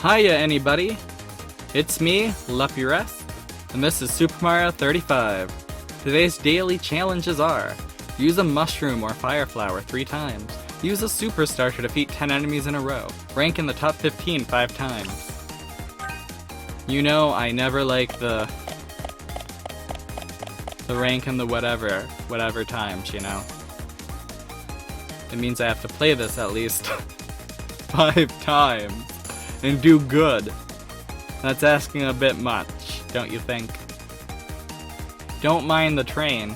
Hiya anybody! It's me, Luppi, and this is Super Mario 35. Today's daily challenges are: use a mushroom or fire flower 3 times, use a superstar to defeat 10 enemies in a row, rank in the top 15 5 times. You know, I never like the rank in the whatever times, you know. It means I have to play this at least 5 times and do good. That's asking a bit much, don't you think? Don't mind the train.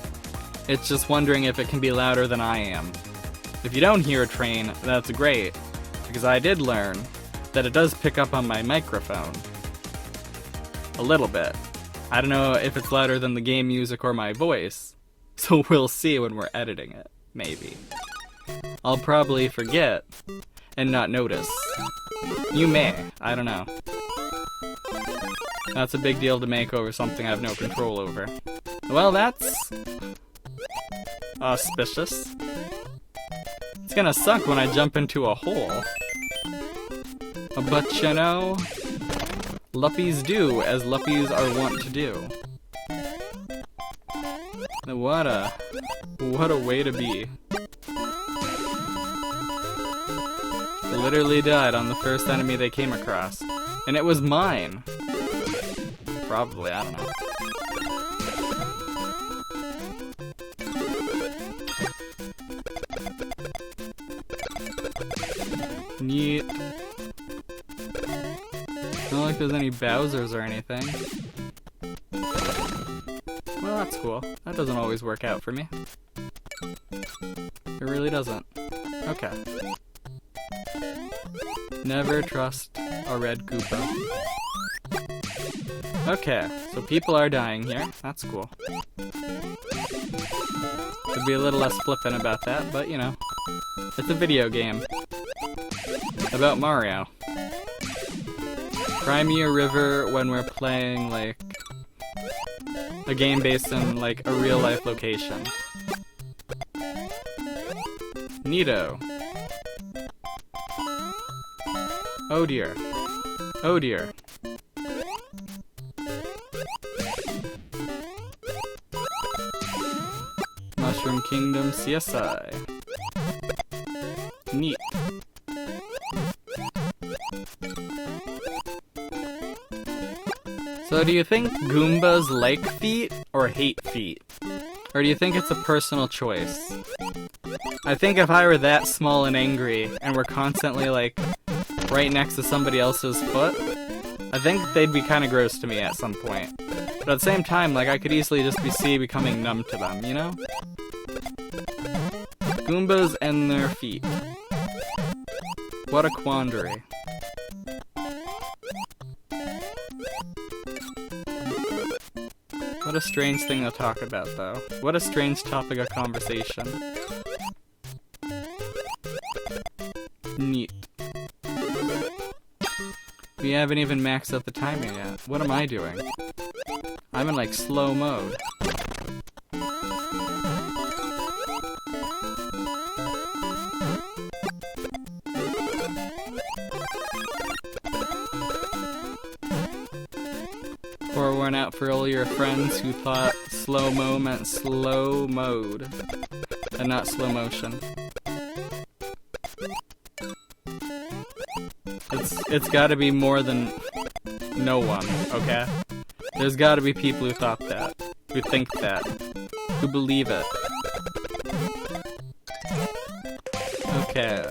It's just wondering if it can be louder than I am. If you don't hear a train, that's great, because I did learn that it does pick up on my microphone. A little bit. I don't know if it's louder than the game music or my voice, so we'll see when we're editing it, maybe. I'll probably forget and not notice. You may, I don't know. That's a big deal to make over something I have no control over. Well, that's auspicious. It's gonna suck when I jump into a hole. But you know, Luppies do as Luppies are wont to do. What a way to be. I literally died on the first enemy they came across. And it was mine. Probably, I don't know. Neat. Not like there's any Bowsers or anything. Well, that's cool. That doesn't always work out for me. It really doesn't. Okay. Never trust a red Koopa. Okay, so people are dying here. That's cool. Could be a little less flippant about that, but you know. It's a video game. About Mario. Cry me a river when we're playing, like, a game based in, like, a real-life location. Neato. Oh dear. Oh dear. Mushroom Kingdom CSI. Neat. So do you think Goombas like feet or hate feet? Or do you think it's a personal choice? I think if I were that small and angry and were constantly like right next to somebody else's foot, I think they'd be kind of gross to me at some point. But at the same time, like, I could easily just be becoming numb to them, you know? Goombas and their feet. What a quandary. What a strange thing to talk about, though. What a strange topic of conversation. Neat. We haven't even maxed out the timer yet. What am I doing? I'm in, like, slow mode. Pour one out for all your friends who thought slow-mo meant slow mode, and not slow motion. It's gotta be more than no one, okay? There's gotta be people who thought that, who think that, who believe it. Okay.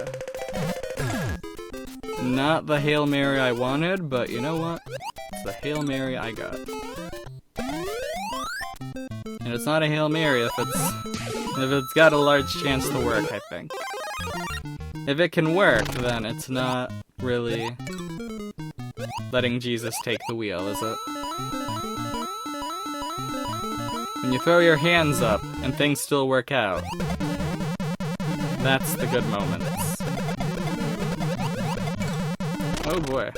Not the Hail Mary I wanted, but you know what? It's the Hail Mary I got. And it's not a Hail Mary if it's got a large chance to work, I think. If it can work, then it's not really letting Jesus take the wheel, is it? When you throw your hands up and things still work out, that's the good moments. Oh boy.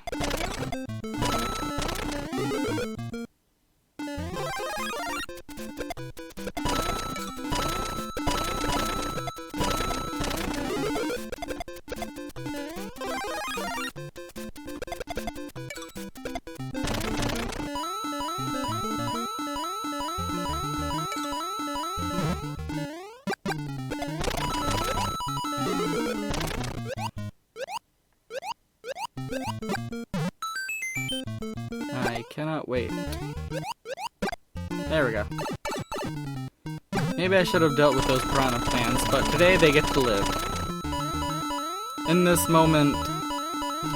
cannot wait. There we go. Maybe I should have dealt with those piranha plants, but today they get to live. In this moment,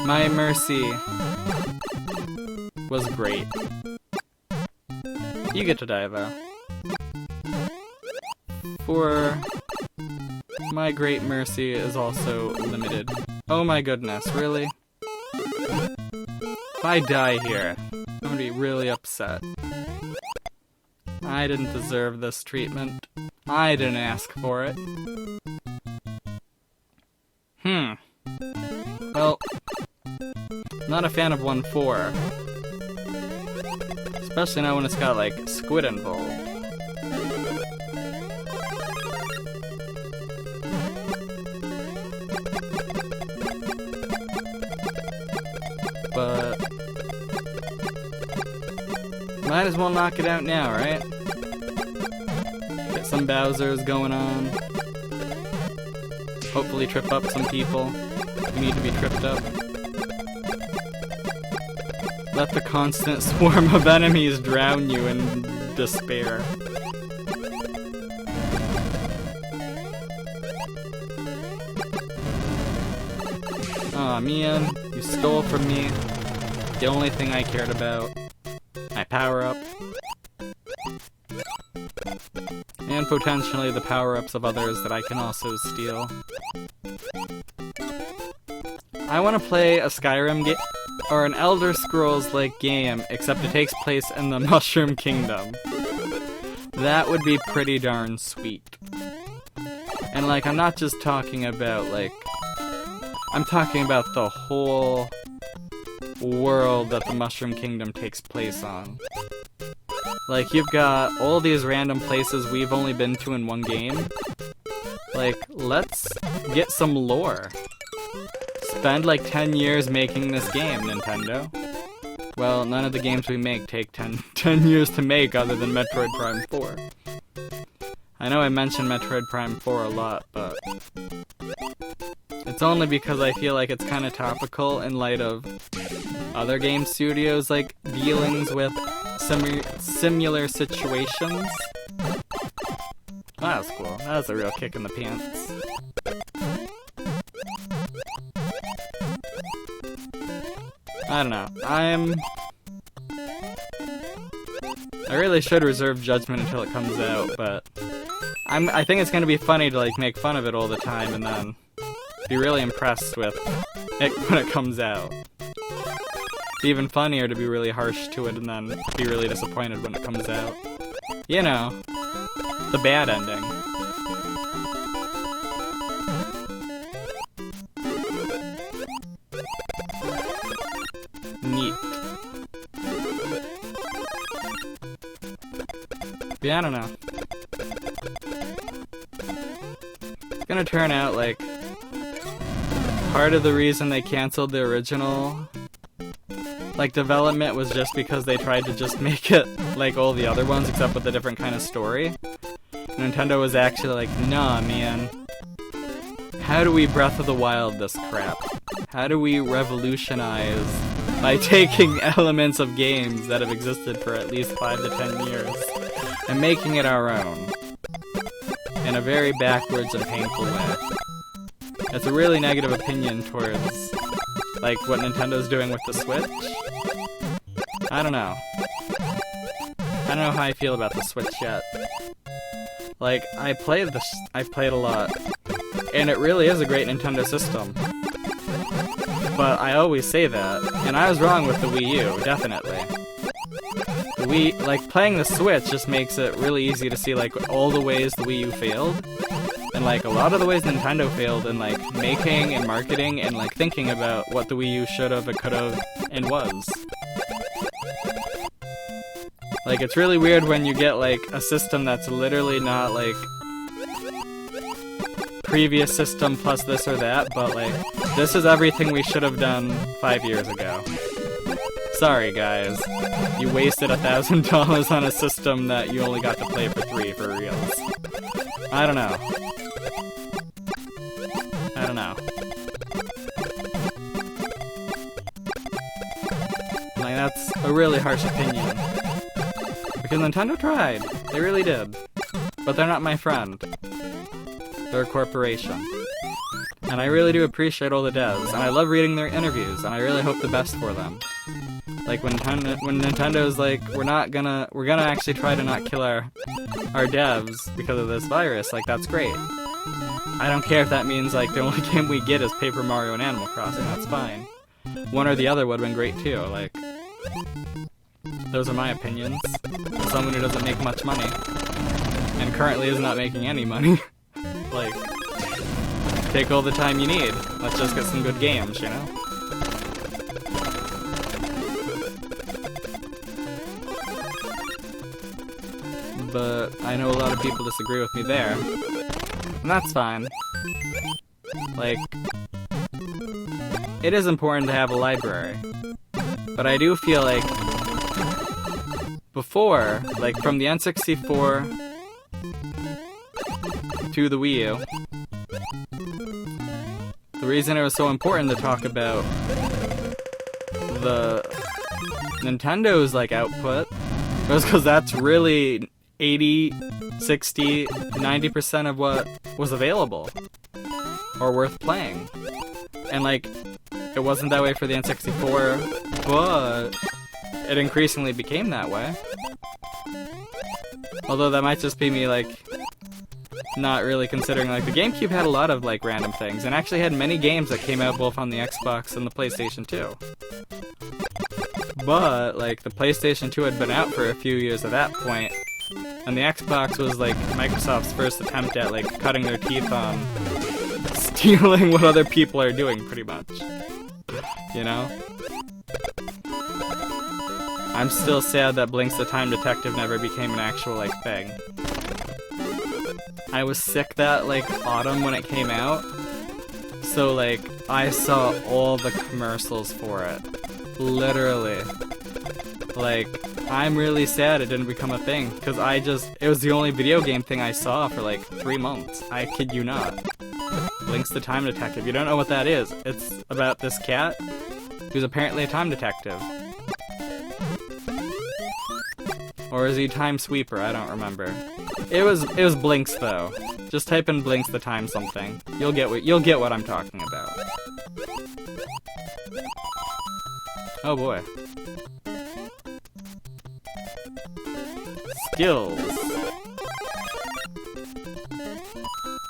my mercy was great. You get to die, though. For my great mercy is also limited. Oh my goodness, really? If I die here, I'm gonna be really upset. I didn't deserve this treatment. I didn't ask for it. Well, not a fan of 1-4. Especially now when it's got, like, squid involved. But might as well knock it out now, right? Get some Bowsers going on. Hopefully trip up some people who need to be tripped up. Let the constant swarm of enemies drown you in despair. Aw, man, you stole from me the only thing I cared about. My power-up. And potentially the power-ups of others that I can also steal. I want to play a Skyrim game, or an Elder Scrolls-like game, except it takes place in the Mushroom Kingdom. That would be pretty darn sweet. And, like, I'm not just talking about, like, I'm talking about the whole world that the Mushroom Kingdom takes place on. Like, you've got all these random places we've only been to in one game. Like, let's get some lore. Spend like 10 years making this game, Nintendo. Well, none of the games we make take 10 years to make other than Metroid Prime 4. I know I mentioned Metroid Prime 4 a lot, but it's only because I feel like it's kind of topical in light of other game studios, like, dealings with similar situations. Oh, that was cool. That was a real kick in the pants. I don't know. I really should reserve judgment until it comes out, but I think it's gonna be funny to, like, make fun of it all the time and then be really impressed with it when it comes out. It's even funnier to be really harsh to it and then be really disappointed when it comes out. You know, the bad ending. Neat. But yeah, I don't know. It's gonna turn out like part of the reason they canceled the original like development was just because they tried to just make it like all the other ones except with a different kind of story. Nintendo was actually like, nah, man. How do we Breath of the Wild this crap? How do we revolutionize by taking elements of games that have existed for at least 5 to 10 years and making it our own in a very backwards and painful way? It's a really negative opinion towards like what Nintendo's doing with the Switch. I don't know. I don't know how I feel about the Switch yet. Like, I've played a lot, and it really is a great Nintendo system. But I always say that, and I was wrong with the Wii U, definitely. The Wii, like, playing the Switch just makes it really easy to see, like, all the ways the Wii U failed, and, like, a lot of the ways Nintendo failed in, like, making and marketing and, like, thinking about what the Wii U should have and could have and was. Like, it's really weird when you get, like, a system that's literally not, like, previous system plus this or that, but, like, this is everything we should have done 5 years ago. Sorry, guys. You wasted $1,000 on a system that you only got to play for 3 for reals. I don't know. I don't know. Like, that's a really harsh opinion. Because Nintendo tried. They really did. But they're not my friend. They're a corporation. And I really do appreciate all the devs, and I love reading their interviews, and I really hope the best for them. Like when Nintendo's like, we're gonna actually try to not kill our devs because of this virus, like that's great. I don't care if that means like the only game we get is Paper Mario and Animal Crossing, that's fine. One or the other would have been great too, like, those are my opinions. As someone who doesn't make much money, and currently is not making any money, like, take all the time you need. Let's just get some good games, you know? But I know a lot of people disagree with me there. And that's fine. Like, it is important to have a library. But I do feel like before, like from the N64 to the Wii U, the reason it was so important to talk about the Nintendo's like output was because that's really 80, 60, 90% of what was available or worth playing. And like, it wasn't that way for the N64, but it increasingly became that way. Although that might just be me like not really considering, like, the GameCube had a lot of like random things and actually had many games that came out both on the Xbox and the PlayStation 2. But like the PlayStation 2 had been out for a few years at that point, and the Xbox was like Microsoft's first attempt at like cutting their teeth on stealing what other people are doing, pretty much. You know? I'm still sad that Blinx the Time Detective never became an actual like thing. I was sick that like autumn when it came out, so like I saw all the commercials for it. Literally. Like, I'm really sad it didn't become a thing, because it was the only video game thing I saw for like 3 months. I kid you not. Blinx the Time Detective. You don't know what that is. It's about this cat who's apparently a time detective. Or is he Time Sweeper? I don't remember. It was Blinx though. Just type in Blinx the Time something. You'll get what I'm talking about. Oh boy. Skills.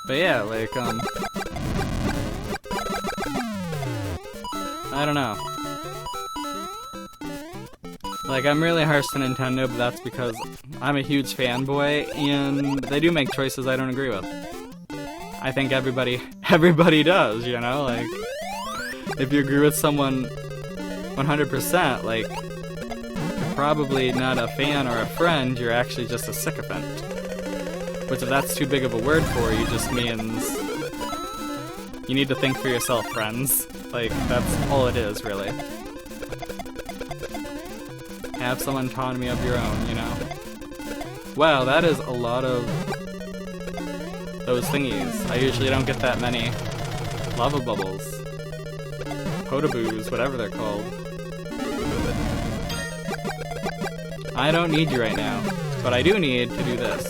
But yeah, like I don't know. Like, I'm really harsh to Nintendo, but that's because I'm a huge fanboy, and they do make choices I don't agree with. I think everybody does, you know? Like, if you agree with someone 100%, like, you're probably not a fan or a friend, you're actually just a sycophant. Which, if that's too big of a word for you, just means you need to think for yourself, friends. Like, that's all it is, really. Have some autonomy of your own, you know? Wow, that is a lot of those thingies. I usually don't get that many lava bubbles. Potaboos, whatever they're called. I don't need you right now, but I do need to do this.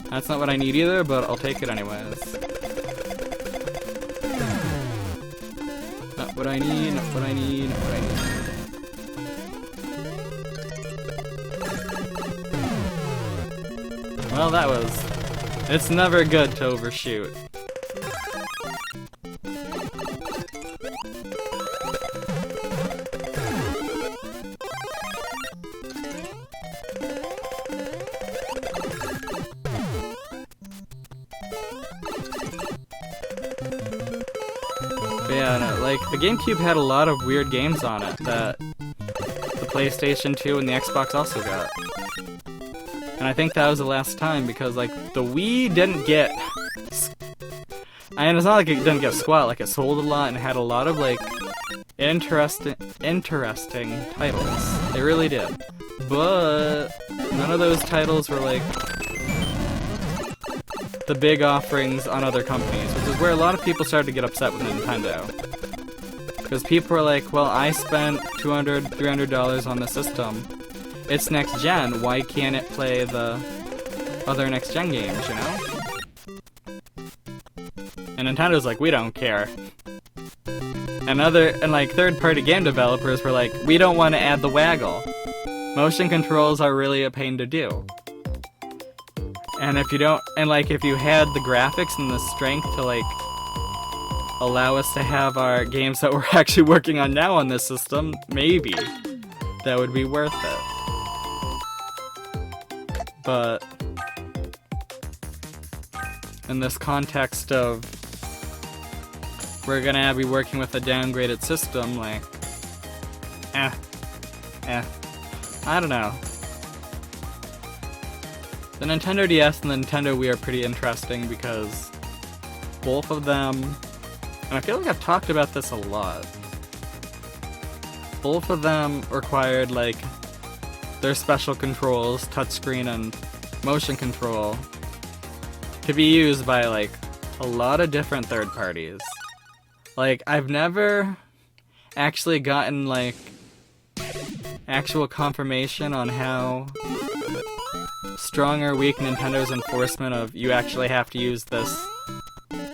That's not what I need either, but I'll take it anyways. Not what I need, not what I need, not what I need. Well, it's never good to overshoot. But yeah, no, like, the GameCube had a lot of weird games on it that the PlayStation 2 and the Xbox also got. And I think that was the last time, because, like, the Wii didn't get... And it's not like it didn't get squat, like, it sold a lot and had a lot of, like, interesting titles. It really did. But none of those titles were, like, the big offerings on other companies, which is where a lot of people started to get upset with Nintendo. Because people are like, well, I spent $200, $300 on the system. It's next gen, why can't it play the other next gen games, you know? And Nintendo's like, we don't care. And like third-party game developers were like, we don't want to add the waggle. Motion controls are really a pain to do. And if you don't, and like if you had the graphics and the strength to like allow us to have our games that we're actually working on now on this system, maybe that would be worth it. But in this context of we're gonna be working with a downgraded system, like, I don't know. The Nintendo DS and the Nintendo Wii are pretty interesting because both of them, and I feel like I've talked about this a lot, both of them required, like, their special controls, touchscreen and motion control, to be used by, like, a lot of different third parties. Like, I've never actually gotten, like, actual confirmation on how strong or weak Nintendo's enforcement of you actually have to use this,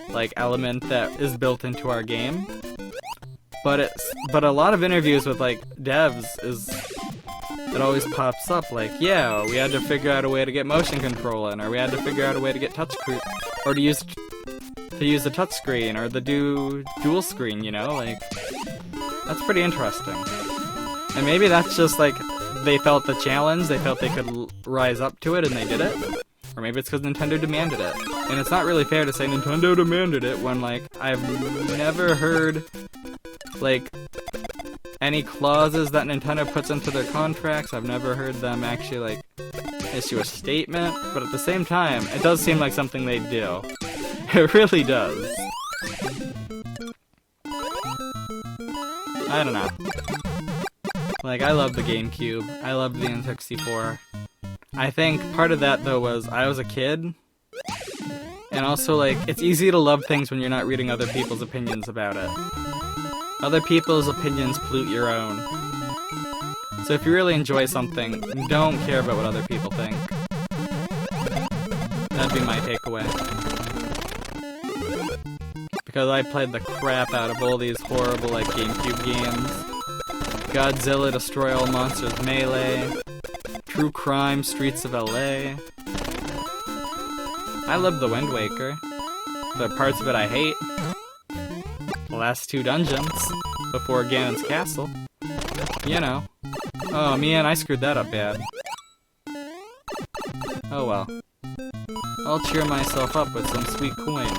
like, element that is built into our game. But a lot of interviews with, like, devs it always pops up, like, yeah, we had to figure out a way to get motion control in, or we had to figure out a way to get touchscreen, or to use the touchscreen, or the dual screen, you know, like, that's pretty interesting. And maybe that's just, like, they felt the challenge, they felt they could rise up to it, and they did it. Or maybe it's because Nintendo demanded it. And it's not really fair to say Nintendo demanded it when, like, I've never heard, like, any clauses that Nintendo puts into their contracts. I've never heard them actually, like, issue a statement. But at the same time, it does seem like something they do. It really does. I don't know. Like, I love the GameCube. I love the N64. I think part of that, though, was I was a kid. And also, like, it's easy to love things when you're not reading other people's opinions about it. Other people's opinions pollute your own. So if you really enjoy something, don't care about what other people think. That'd be my takeaway. Because I played the crap out of all these horrible, like, GameCube games. Godzilla Destroy All Monsters Melee, True Crime Streets of LA. I love the Wind Waker. The parts of it I hate. The last two dungeons, before Ganon's Castle. You know. Oh man, I screwed that up bad. Oh well. I'll cheer myself up with some sweet coins.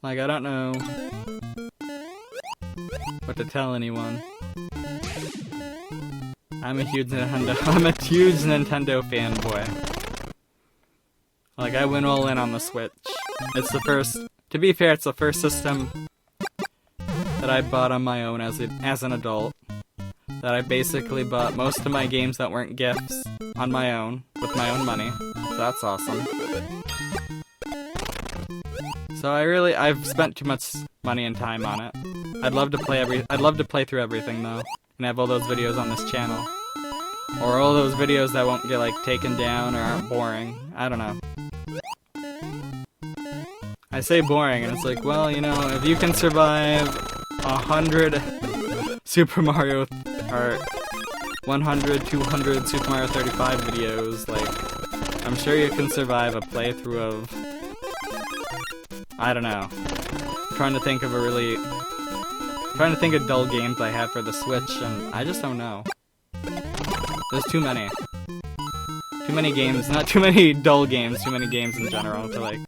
Like, I don't know what to tell anyone. I'm a huge Nintendo fanboy. Like, I went all in on the Switch. It's the first, to be fair, it's the first system that I bought on my own as an adult. That I basically bought most of my games that weren't gifts on my own, with my own money. So that's awesome. So I've spent too much money and time on it. I'd love to play through everything though, and have all those videos on this channel. Or all those videos that won't get, like, taken down or aren't boring. I don't know. I say boring, and it's like, well, you know, if you can survive 100 Super Mario, or 100, 200 Super Mario 35 videos, like, I'm sure you can survive a playthrough of, I don't know. I'm trying to think of dull games I have for the Switch, and I just don't know. There's too many. Too many games, not too many dull games, too many games in general to, like,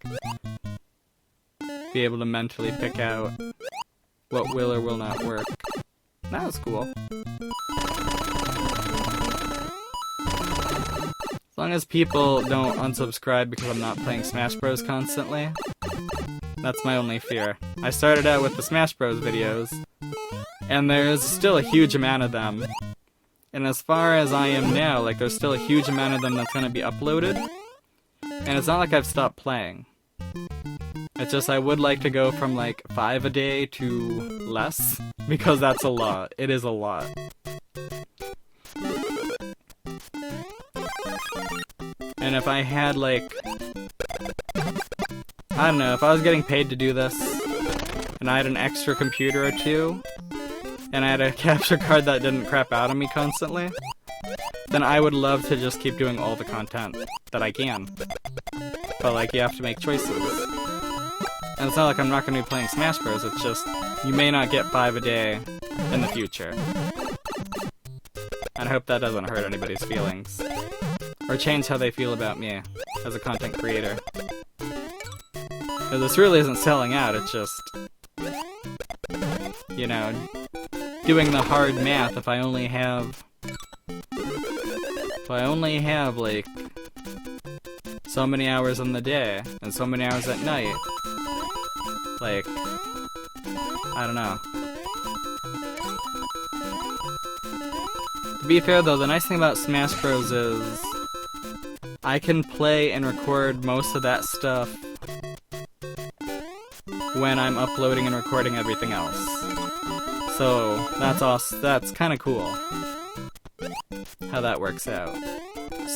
be able to mentally pick out what will or will not work. That was cool. As long as people don't unsubscribe because I'm not playing Smash Bros. Constantly, that's my only fear. I started out with the Smash Bros. Videos, and there's still a huge amount of them. And as far as I am now, like, there's still a huge amount of them that's gonna be uploaded. And it's not like I've stopped playing. It's just I would like to go from, like, 5 a day to less. Because that's a lot. It is a lot. And if I had, like... I don't know, if I was getting paid to do this, and I had an extra computer or two, and I had a capture card that didn't crap out on me constantly, then I would love to just keep doing all the content that I can. But, like, you have to make choices. And it's not like I'm not going to be playing Smash Bros, it's just, you may not get 5 a day in the future. And I hope that doesn't hurt anybody's feelings. Or change how they feel about me as a content creator. Because this really isn't selling out, it's just... You know, doing the hard math if I only have... like... so many hours in the day, and so many hours at night. Like... I don't know. To be fair though, the nice thing about Smash Bros is... I can play and record most of that stuff when I'm uploading and recording everything else. So, that's awesome. That's kinda cool. How that works out.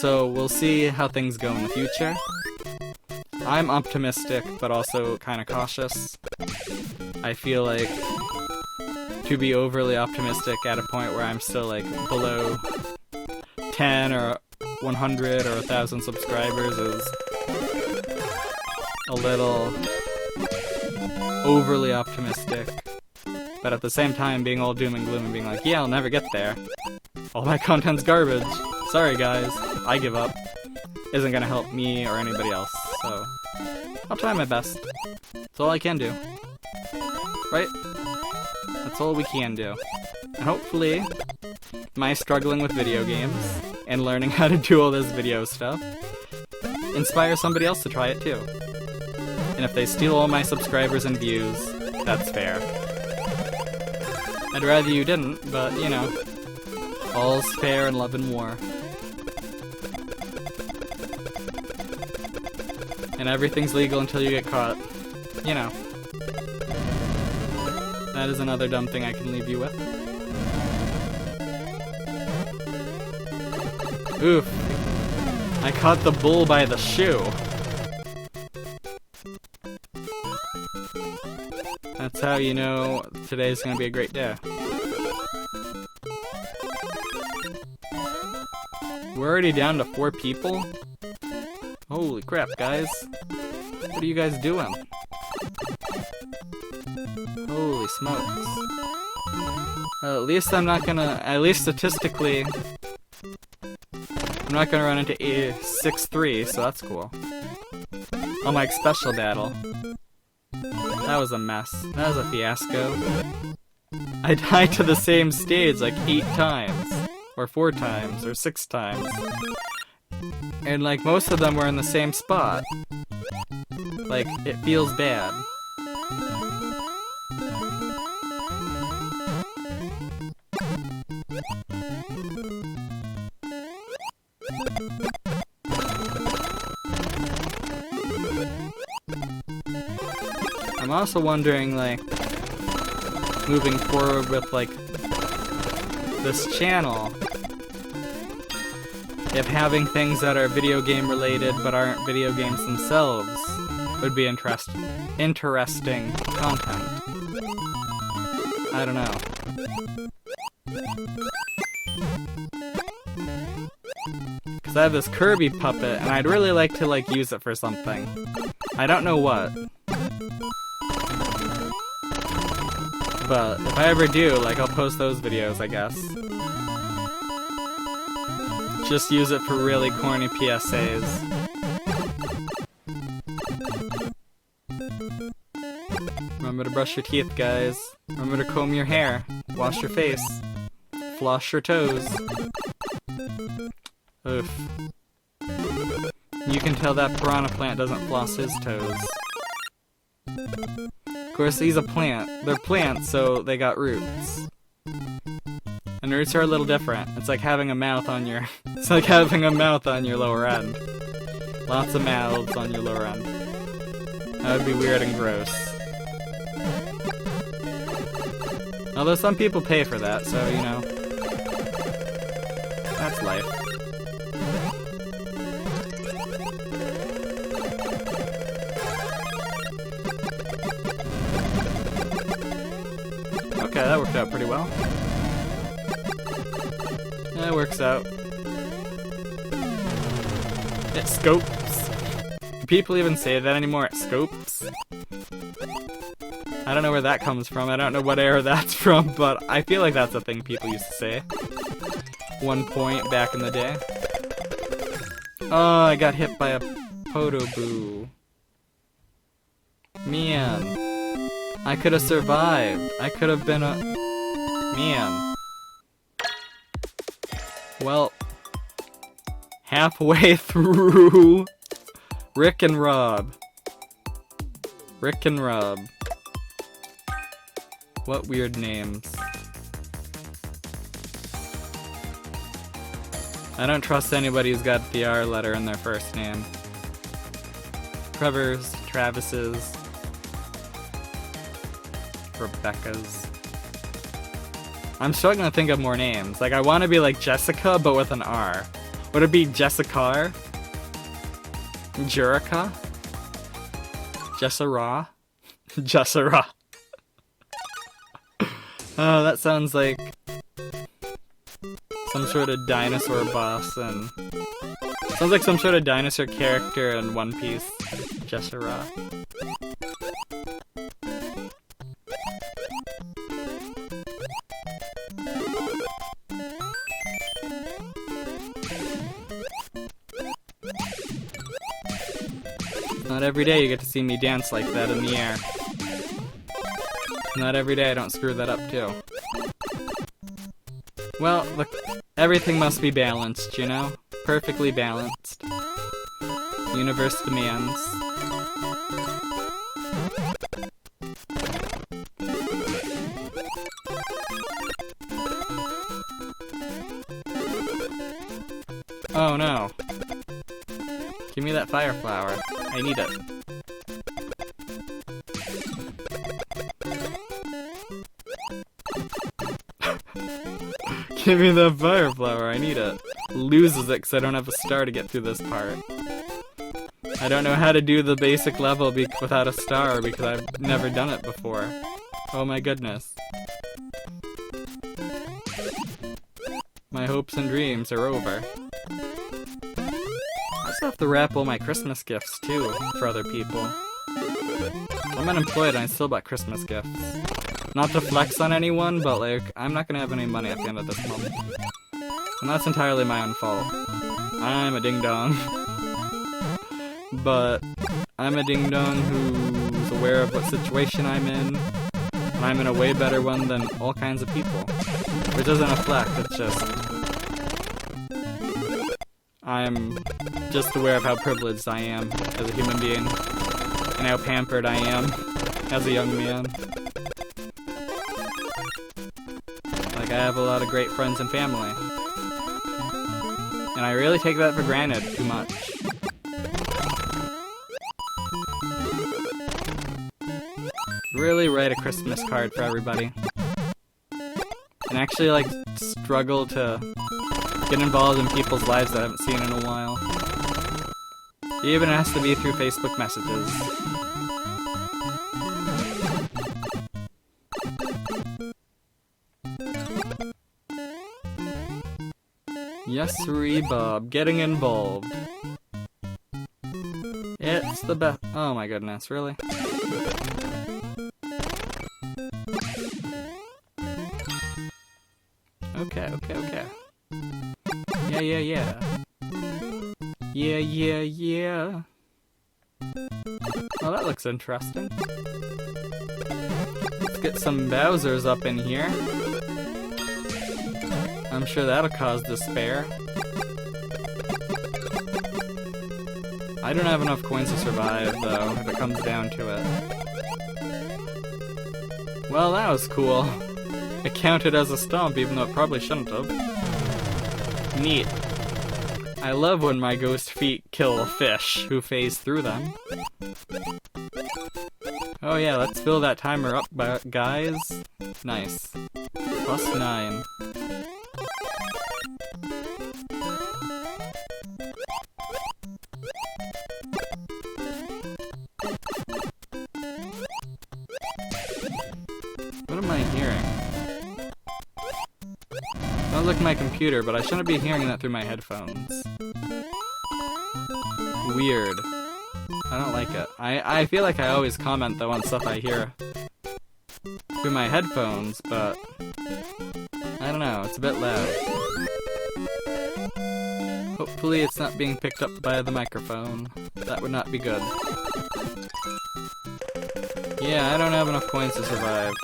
So, we'll see how things go in the future. I'm optimistic, but also kinda cautious. I feel like to be overly optimistic at a point where I'm still like below 10 or 100 or 1,000 subscribers is a little overly optimistic. But at the same time, being all doom and gloom and being like, yeah, I'll never get there. All my content's garbage. Sorry guys, I give up. Isn't gonna help me or anybody else, so I'll try my best. That's all I can do. Right? That's all we can do. And hopefully, my struggling with video games and learning how to do all this video stuff inspire somebody else to try it too. And if they steal all my subscribers and views, that's fair. I'd rather you didn't, but you know, all's fair in love and war. And everything's legal until you get caught. You know. That is another dumb thing I can leave you with. Oof. I caught the bull by the shoe. That's how you know today's gonna be a great day. We're already down to 4 people? Holy crap, guys. What are you guys doing? Holy smokes. At least I'm not gonna... At least statistically... I'm not gonna run into a 6-3, so that's cool. Unlike Special Battle. That was a mess. That was a fiasco. I died to the same stage like 8 times. Or 4 times, or 6 times. And like most of them were in the same spot. Like, it feels bad. I'm also wondering, like, moving forward with, like, this channel, if having things that are video game related but aren't video games themselves would be interesting content. I don't know. Because I have this Kirby puppet, and I'd really like to, like, use it for something. I don't know what. But if I ever do, like, I'll post those videos, I guess. Just use it for really corny PSAs. Remember to brush your teeth, guys. Remember to comb your hair. Wash your face. Floss your toes. Oof. You can tell that piranha plant doesn't floss his toes. Of course, he's a plant. They're plants, so they got roots. And And roots are a little different. It's like having a mouth on your... It's like having a mouth on your lower end. Lots of mouths on your lower end. That would be weird and gross. Although some people pay for that, so, you know. That's life. Okay, that worked out pretty well. That works out. It scopes. Do people even say that anymore? It scopes? I don't know where that comes from. I don't know what era that's from, but I feel like that's a thing people used to say. One point back in the day. Oh, I got hit by a Podoboo. Man. I could have survived. I could have been a... Man. Well, halfway through Rick and Rob. Rick and Rob. What weird names. I don't trust anybody who's got the R letter in their first name. Trevor's, Travis's, Rebecca's. I'm struggling to think of more names. Like, I want to be like Jessica, but with an R. Would it be Jessica? Jerica? Jessara? Jessara. Oh, that sounds like some sort of dinosaur boss and... Sounds like some sort of dinosaur character in One Piece. Jessara. Not every day you get to see me dance like that in the air. Not every day I don't screw that up too. Well, look, everything must be balanced, you know? Perfectly balanced. Universe demands. Oh no. Give me that fire flower. I need it. Give me the fire flower, I need it. Loses it because I don't have a star to get through this part. I don't know how to do the basic level without a star because I've never done it before. Oh my goodness. My hopes and dreams are over. I also have to wrap all my Christmas gifts too, for other people. I'm unemployed and I still bought Christmas gifts. Not to flex on anyone, but like, I'm not gonna have any money at the end of this month. And that's entirely my own fault. I'm a ding-dong. But I'm a ding-dong who's aware of what situation I'm in. And I'm in a way better one than all kinds of people. Which isn't a flex, it's just... I'm just aware of how privileged I am as a human being. And how pampered I am as a young man. Like, I have a lot of great friends and family. And I really take that for granted too much. Really write a Christmas card for everybody. And actually, like, struggle to get involved in people's lives that I haven't seen in a while. It even has to be through Facebook messages. Yes, Bob, getting involved. It's the best. Oh my goodness, really? Okay. Yeah. Yeah. Oh, that looks interesting. Let's get some Bowsers up in here. I'm sure that'll cause despair. I don't have enough coins to survive, though, if it comes down to it. Well, that was cool. It counted as a stomp, even though it probably shouldn't have. Neat. I love when my ghost feet kill fish who phase through them. Oh yeah, let's fill that timer up, guys. Nice. +9. What am I hearing? Sounds like my computer, but I shouldn't be hearing that through my headphones. Weird. I don't like it. I feel like I always comment though on stuff I hear through my headphones, but I don't know, it's a bit loud. Hopefully it's not being picked up by the microphone. That would not be good. Yeah, I don't have enough coins to survive.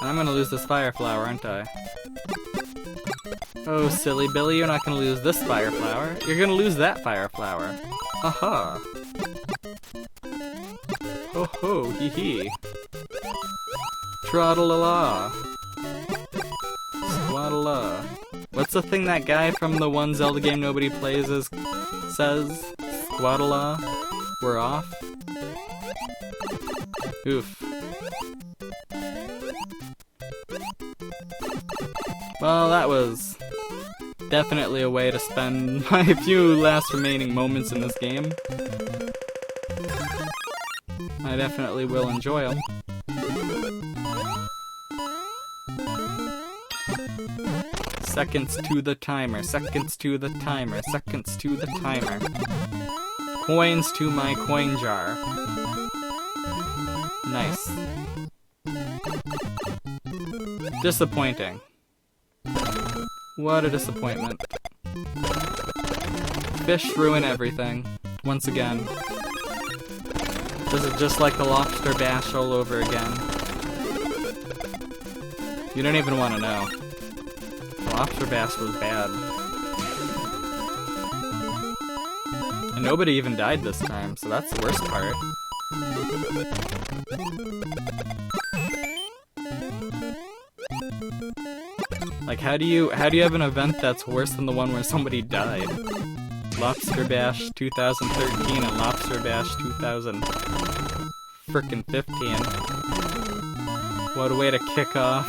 I'm gonna lose this fire flower, aren't I? Oh, silly Billy, you're not gonna lose this fire flower. You're gonna lose that fire flower. Haha. Ho ho, hee hee. Troddle-la-la. Squaddle-la. What's the thing that guy from the one Zelda game nobody plays says? Squaddle-la. We're off. Oof. Well, that was definitely a way to spend my few last remaining moments in this game. I definitely will enjoy them. Seconds to the timer, seconds to the timer, seconds to the timer. Coins to my coin jar. Nice. Disappointing. What a disappointment. Fish ruin everything. Once again. This is just like the lobster bash all over again. You don't even want to know. The lobster bash was bad. And nobody even died this time, so that's the worst part. Like, how do you have an event that's worse than the one where somebody died? Lobster Bash 2013 and Lobster Bash 2015. What a way to kick off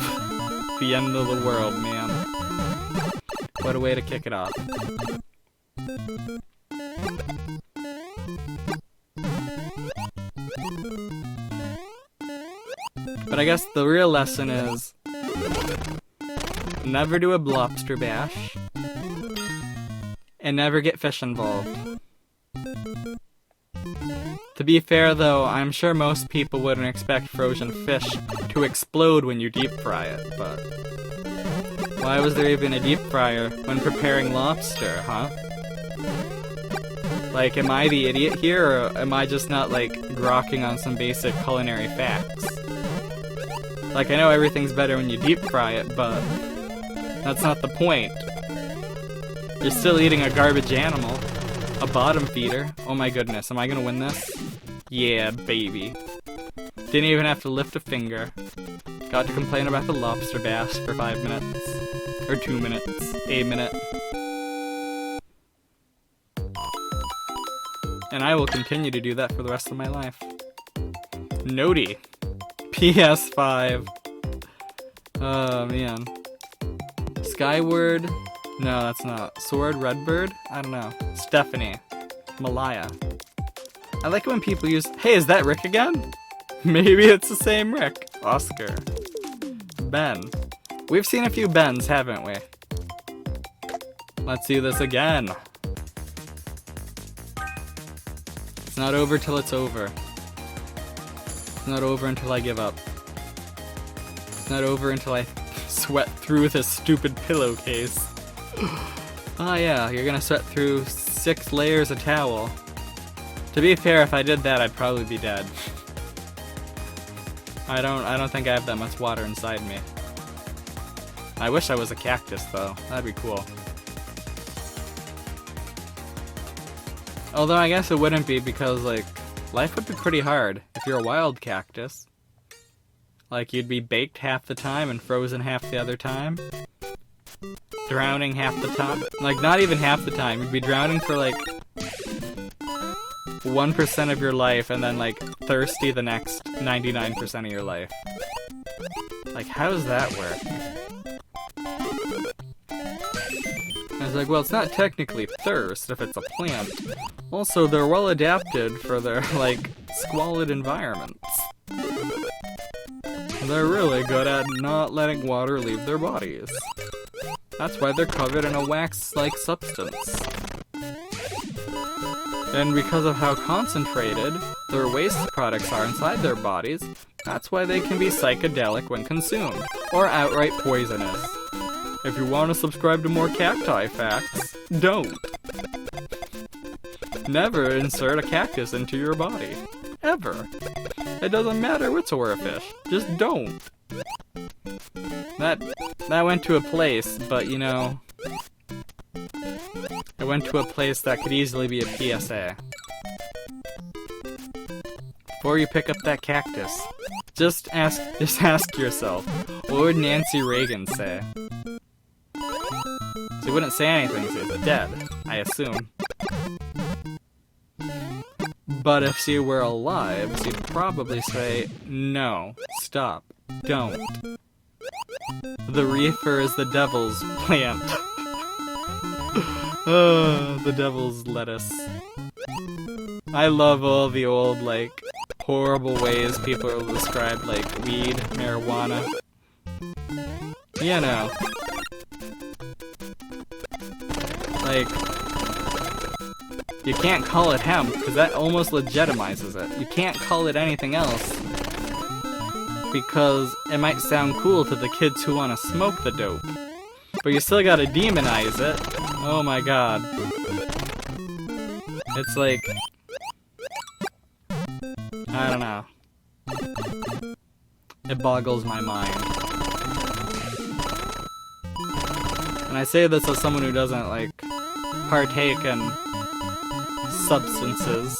the end of the world, man. What a way to kick it off. But I guess the real lesson is never do a lobster bash and never get fish involved. To be fair though, I'm sure most people wouldn't expect frozen fish to explode when you deep fry it, but why was there even a deep fryer when preparing lobster, huh? Like, am I the idiot here, or am I just not, like, grokking on some basic culinary facts? Like, I know everything's better when you deep fry it, but that's not the point. You're still eating a garbage animal. A bottom feeder. Oh my goodness, am I gonna win this? Yeah, baby. Didn't even have to lift a finger. Got to complain about the lobster bash for 5 minutes. Or 2 minutes. A minute. And I will continue to do that for the rest of my life. Noti. PS5. Oh, man. Skyward. No, that's not. Sword Redbird? I don't know. Stephanie. Malaya. I like it when people use... Hey, is that Rick again? Maybe it's the same Rick. Oscar. Ben. We've seen a few Bens, haven't we? Let's do this again. It's not over till it's over. It's not over until I give up. It's not over until I sweat through this stupid pillowcase. Oh yeah, you're gonna sweat through 6 layers of towel. To be fair, if I did that, I'd probably be dead. I don't think I have that much water inside me. I wish I was a cactus, though. That'd be cool. Although I guess it wouldn't be because, like, life would be pretty hard if you're a wild cactus. Like, you'd be baked half the time and frozen half the other time. Drowning half the time. Like, not even half the time. You'd be drowning for, like, 1% of your life, and then, like, thirsty the next 99% of your life. Like, how does that work? I was like, well, it's not technically thirst if it's a plant. Also, they're well adapted for their, like, squalid environments. They're really good at not letting water leave their bodies. That's why they're covered in a wax-like substance. And because of how concentrated their waste products are inside their bodies, that's why they can be psychedelic when consumed, or outright poisonous. If you want to subscribe to more cacti facts, don't. Never insert a cactus into your body. Ever. It doesn't matter which orifice. Just don't. That went to a place, but you know... It went to a place that could easily be a PSA. Before you pick up that cactus, just ask yourself, what would Nancy Reagan say? She wouldn't say anything, she's dead, I assume. But if she were alive, she'd probably say, no, stop, don't. The reefer is the devil's plant. The devil's lettuce. I love all the old, like, horrible ways people will describe, like, weed, marijuana. You know. Like, you can't call it hemp, because that almost legitimizes it. You can't call it anything else, because it might sound cool to the kids who want to smoke the dope. But you still gotta demonize it. Oh my god. It's like... I don't know. It boggles my mind. And I say this as someone who doesn't, like, partake in substances.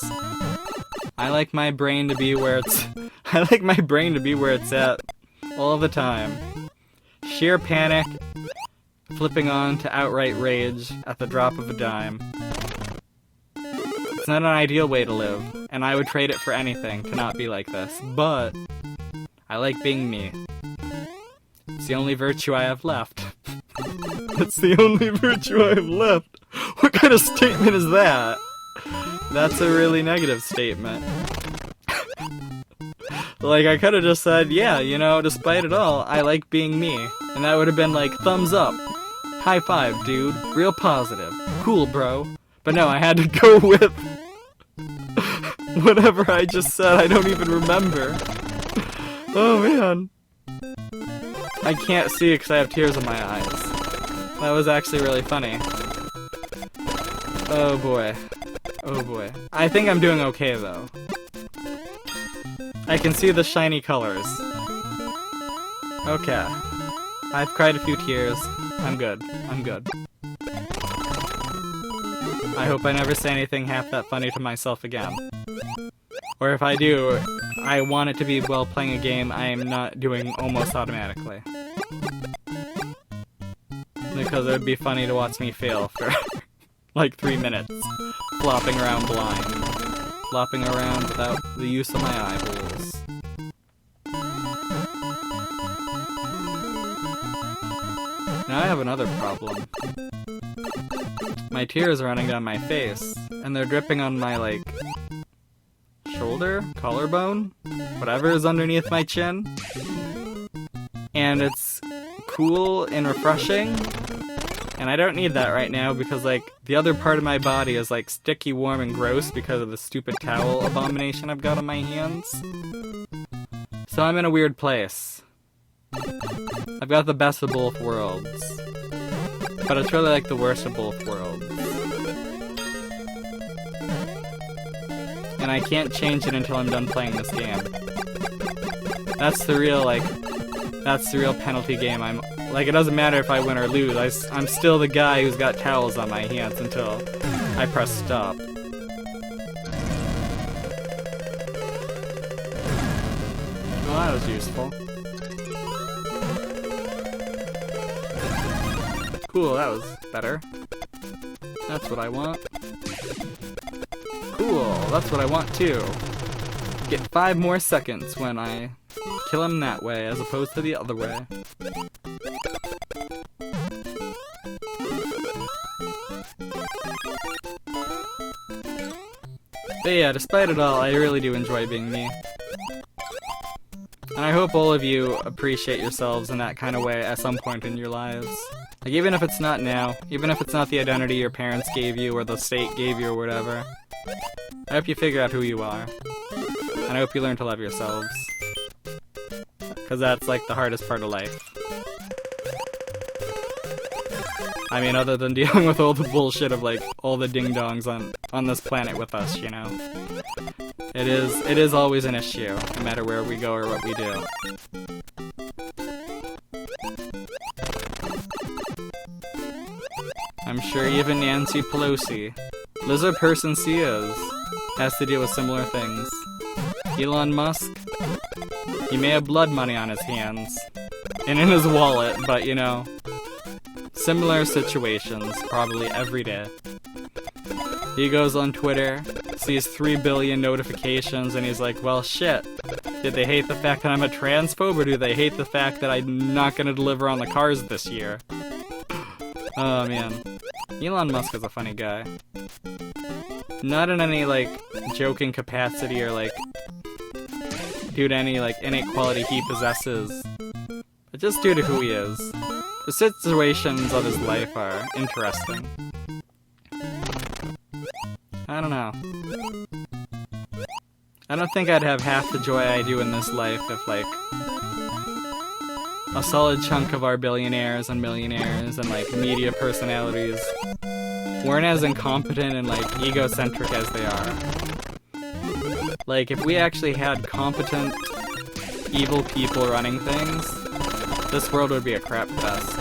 I like my brain to be where it's... I like my brain to be where it's at all the time. Sheer panic, flipping on to outright rage at the drop of a dime. It's not an ideal way to live, and I would trade it for anything to not be like this, but I like being me. It's the only virtue I have left. It's the only virtue I have left. What kind of statement is that? That's a really negative statement. Like, I could've just said, yeah, you know, despite it all, I like being me. And that would've been like, thumbs up. High five, dude. Real positive. Cool, bro. But no, I had to go with whatever I just said. I don't even remember. Oh, man. I can't see because I have tears in my eyes. That was actually really funny. Oh, boy. Oh, boy. I think I'm doing okay, though. I can see the shiny colors. Okay. I've cried a few tears. I'm good. I'm good. I hope I never say anything half that funny to myself again. Or if I do, I want it to be while playing a game I am not doing almost automatically. Because it would be funny to watch me fail for like 3 minutes. Flopping around blind. Flopping around without the use of my eyeballs. Now I have another problem. My tears are running down my face, and they're dripping on my, like, shoulder? Collarbone? Whatever is underneath my chin. And it's cool and refreshing, and I don't need that right now because, like, the other part of my body is, like, sticky, warm, and gross because of the stupid towel abomination I've got on my hands. So I'm in a weird place. I've got the best of both worlds. But it's really like the worst of both worlds. And I can't change it until I'm done playing this game. That's the real, like, that's the real penalty game. I'm, like, it doesn't matter if I win or lose. I'm still the guy who's got towels on my hands until I press stop. Well, that was useful. Cool, that was better. That's what I want. Cool, that's what I want too. Get 5 more seconds when I kill him that way as opposed to the other way. But yeah, despite it all, I really do enjoy being me. And I hope all of you appreciate yourselves in that kind of way at some point in your lives. Like, even if it's not now, even if it's not the identity your parents gave you or the state gave you or whatever, I hope you figure out who you are. And I hope you learn to love yourselves. Because that's, like, the hardest part of life. I mean, other than dealing with all the bullshit of, like, all the ding-dongs on this planet with us, you know? It is always an issue, no matter where we go or what we do. I'm sure even Nancy Pelosi, lizard person she is, has to deal with similar things. Elon Musk, he may have blood money on his hands, and in his wallet, but you know, similar situations, probably every day. He goes on Twitter, sees 3 billion notifications, and he's like, well shit, did they hate the fact that I'm a transphobe, or do they hate the fact that I'm not gonna deliver on the cars this year? Oh man. Elon Musk is a funny guy. Not in any, like, joking capacity or, like, due to any, like, inequality he possesses, but just due to who he is. The situations of his life are interesting. I don't know. I don't think I'd have half the joy I do in this life if, like, a solid chunk of our billionaires and millionaires and, like, media personalities weren't as incompetent and, like, egocentric as they are. Like, if we actually had competent, evil people running things, this world would be a crap fest.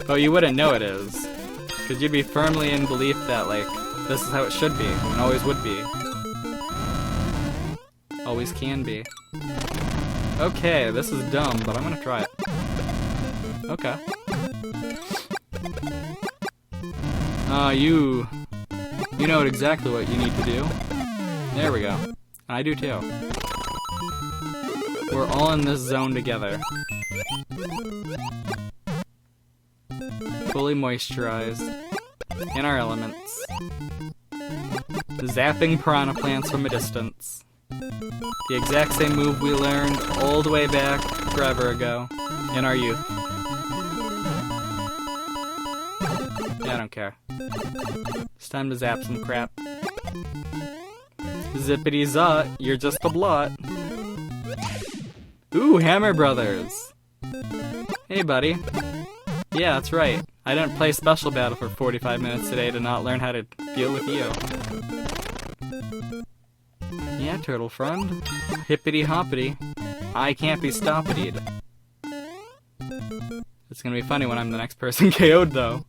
But you wouldn't know it is, because you'd be firmly in belief that, like, this is how it should be, and always would be. Always can be. Okay, this is dumb, but I'm gonna try it. Okay. You know exactly what you need to do. There we go. I do too. We're all in this zone together. Fully moisturized. In our elements. Zapping piranha plants from a distance. The exact same move we learned all the way back forever ago. In our youth. Yeah, I don't care. It's time to zap some crap. Zippity zot, you're just a blot. Ooh, Hammer Brothers! Hey, buddy. Yeah, that's right. I didn't play Special Battle for 45 minutes today to not learn how to deal with you. Yeah, turtle friend. Hippity hoppity. I can't be stoppitied. It's gonna be funny when I'm the next person KO'd, though.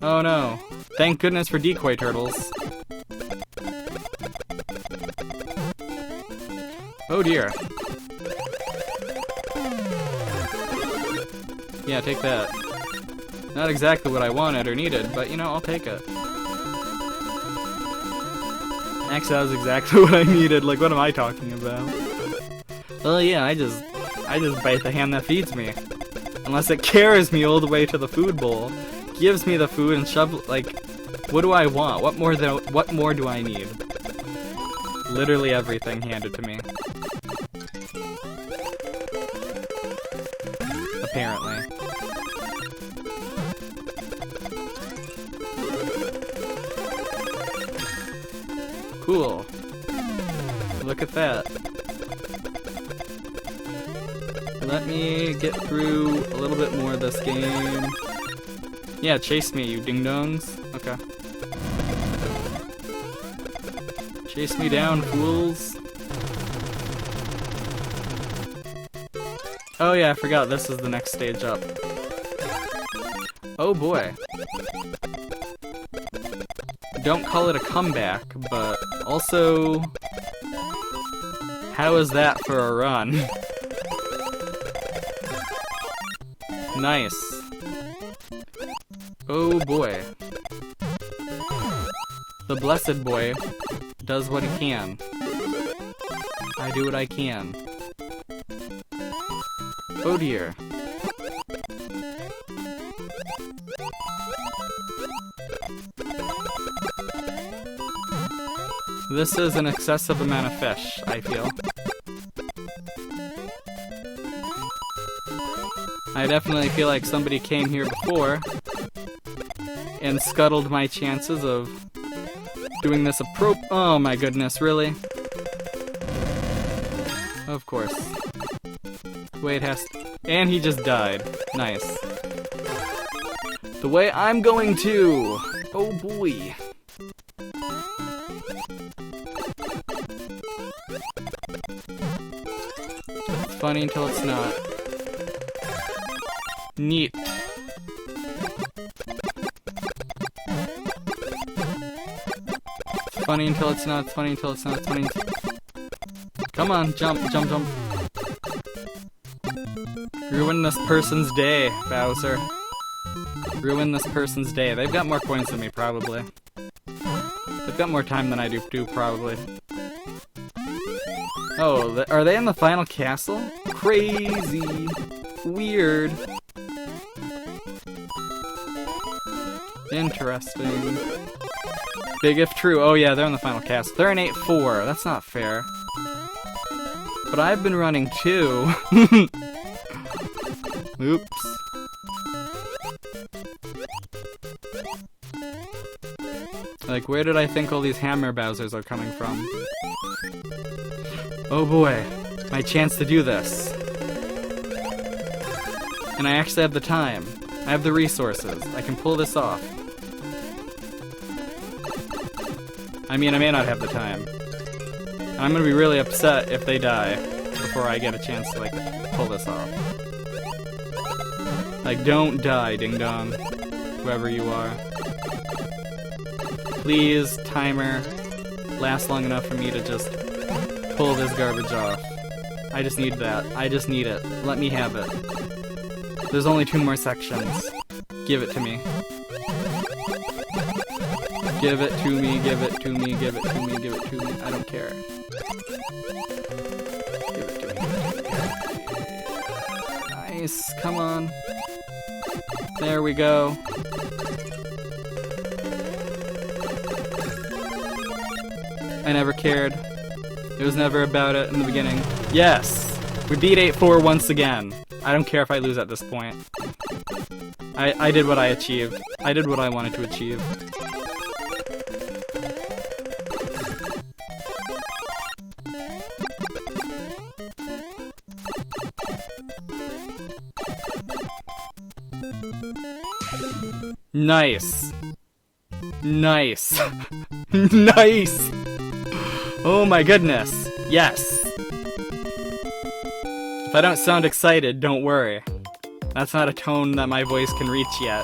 Oh no. Thank goodness for decoy turtles. Oh dear. Yeah, take that. Not exactly what I wanted or needed, but you know, I'll take it. Actually, that was exactly what I needed. Like, what am I talking about? Well, yeah, I just bite the hand that feeds me. Unless it carries me all the way to the food bowl, gives me the food and like, what do I want? What more do I need? Literally everything handed to me. Apparently. Cool. Look at that. Let me get through a little bit more of this game. Yeah, chase me, you ding-dongs. Okay. Chase me down, fools. Oh yeah, I forgot this is the next stage up. Oh boy. Don't call it a comeback, but also... how is that for a run? Nice. Oh boy. The blessed boy does what he can. I do what I can. Oh dear. This is an excessive amount of fish, I feel. I definitely feel like somebody came here before and scuttled my chances of doing this oh my goodness, really? Of course. The way it has to. And he just died. Nice. The way I'm going to. Oh boy. It's funny until it's not. Neat. It's funny until it's not. It's funny until it's not. It's funny until... Come on, jump, jump, jump. Ruin this person's day, Bowser. Ruin this person's day. They've got more coins than me, probably. They've got more time than I do, probably. Oh, are they in the final castle? Crazy. Weird. Interesting. Big if true. Oh yeah, they're in the final castle. They're in 8-4. That's not fair. But I've been running too. Oops. Like, where did I think all these hammer Bowsers are coming from? Oh boy, my chance to do this. And I actually have the time. I have the resources. I can pull this off. I mean, I may not have the time. And I'm gonna be really upset if they die before I get a chance to, like, pull this off. Like, don't die, Ding Dong. Whoever you are. Please, timer, last long enough for me to just pull this garbage off. I just need that. I just need it. Let me have it. There's only 2 more sections. Give it to me. Give it to me, give it to me, give it to me, give it to me. I don't care. Give it to me. Nice. Come on. There we go. I never cared. It was never about it in the beginning. Yes! We beat 8-4 once again. I don't care if I lose at this point. I did what I achieved. I did what I wanted to achieve. Nice. Nice. Nice! Oh my goodness. Yes. If I don't sound excited, don't worry. That's not a tone that my voice can reach yet.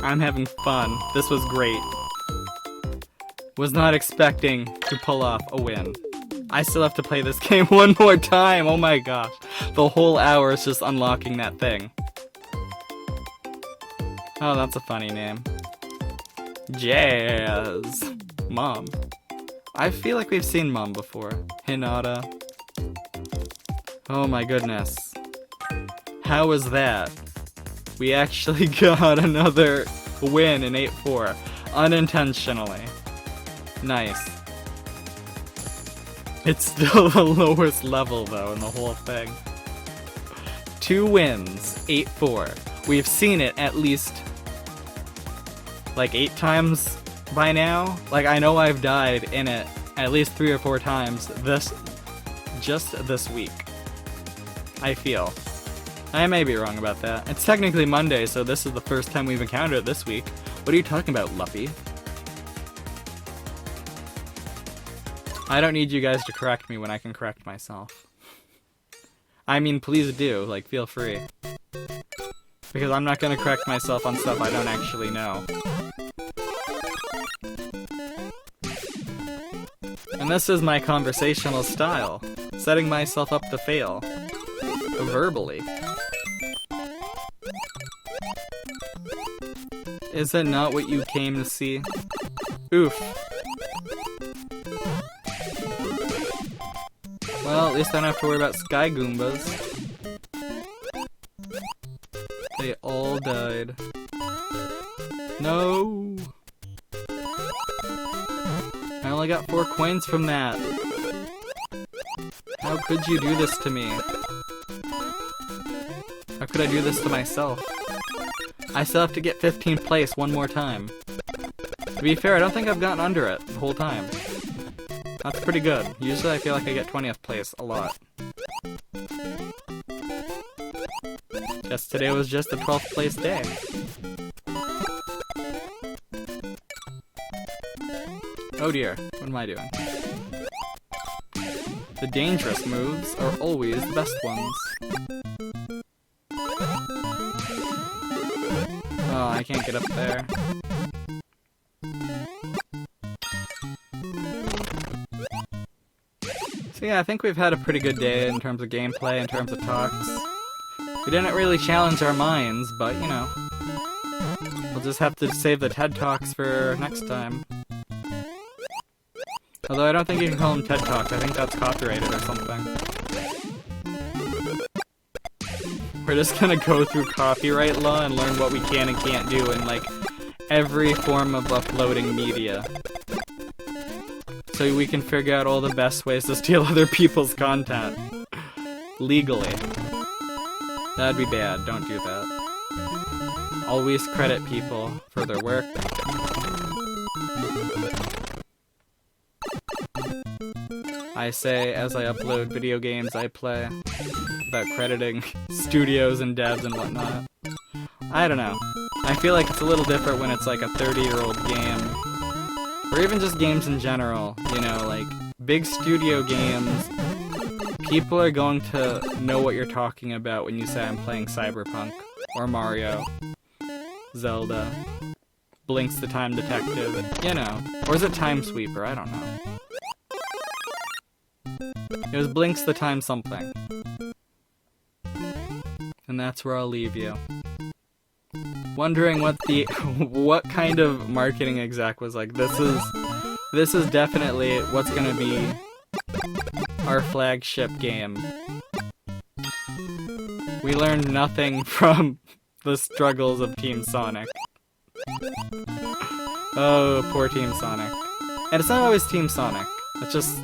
I'm having fun. This was great. Was not expecting to pull off a win. I still have to play this game one more time. Oh my gosh. The whole hour is just unlocking that thing. Oh, that's a funny name. Jazz. Mom. I feel like we've seen Mom before. Hinata. Oh my goodness. How was that? We actually got another win in 8-4. Unintentionally. Nice. It's still the lowest level though in the whole thing. 2 wins. 8-4. We've seen it at least like 8 times by now. Like, I know I've died in it at least 3 or 4 times just this week. I feel. I may be wrong about that. It's technically Monday, so this is the first time we've encountered it this week. What are you talking about, Luppi? I don't need you guys to correct me when I can correct myself. I mean, please do. Like, feel free. Because I'm not gonna correct myself on stuff I don't actually know. And this is my conversational style. Setting myself up to fail. Verbally. Is that not what you came to see? Oof. Well, at least I don't have to worry about Sky Goombas. They all died. No! I only got 4 coins from that. How could you do this to me? How could I do this to myself? I still have to get 15th place one more time. To be fair, I don't think I've gotten under it the whole time. That's pretty good. Usually I feel like I get 20th place a lot. Guess today was just the 12th place day. Oh dear, what am I doing? The dangerous moves are always the best ones. Oh, I can't get up there. So yeah, I think we've had a pretty good day in terms of gameplay, in terms of talks. We didn't really challenge our minds, but you know. We'll just have to save the TED Talks for next time. Although I don't think you can call them TED Talks, I think that's copyrighted or something. We're just gonna go through copyright law and learn what we can and can't do in, like, every form of uploading media. So we can figure out all the best ways to steal other people's content. Legally. That'd be bad, don't do that. Always credit people for their work. I say as I upload video games I play, without crediting studios and devs and whatnot. I don't know. I feel like it's a little different when it's like a 30-year-old game. Or even just games in general, you know, like big studio games. People are going to know what you're talking about when you say I'm playing Cyberpunk, or Mario, Zelda, Blinks the Time Detective, you know. Or is it Time Sweeper? I don't know. It was Blinks the Time something. And that's where I'll leave you. Wondering what kind of marketing exec was like, this is definitely what's gonna be our flagship game. We learned nothing from the struggles of Team Sonic. Oh, poor Team Sonic. And it's not always Team Sonic. It's just...